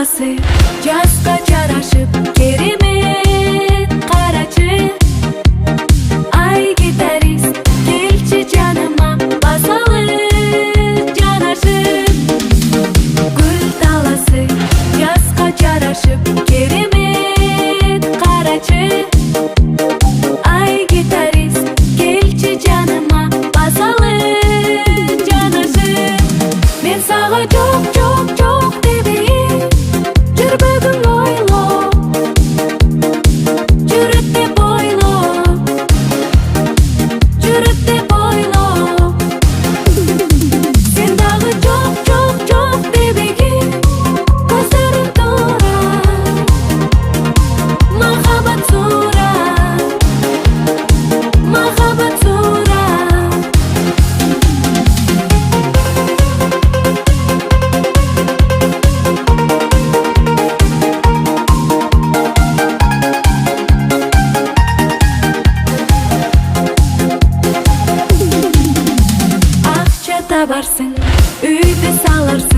dalası Жазга жарашып керемет карачы Ай гитарист келчи жаныма басалы жанашып Гүл даласы жазга жарашып керемет карачы Ай гитарист келчи жаныма басалы жанашып Мен сага жок дебейин жүрбөгүң ойло жүрөт деп ойло Сен дагы жок дебегин көздөрүң турат махабат сурат Акча табарсың, үйдү саларсың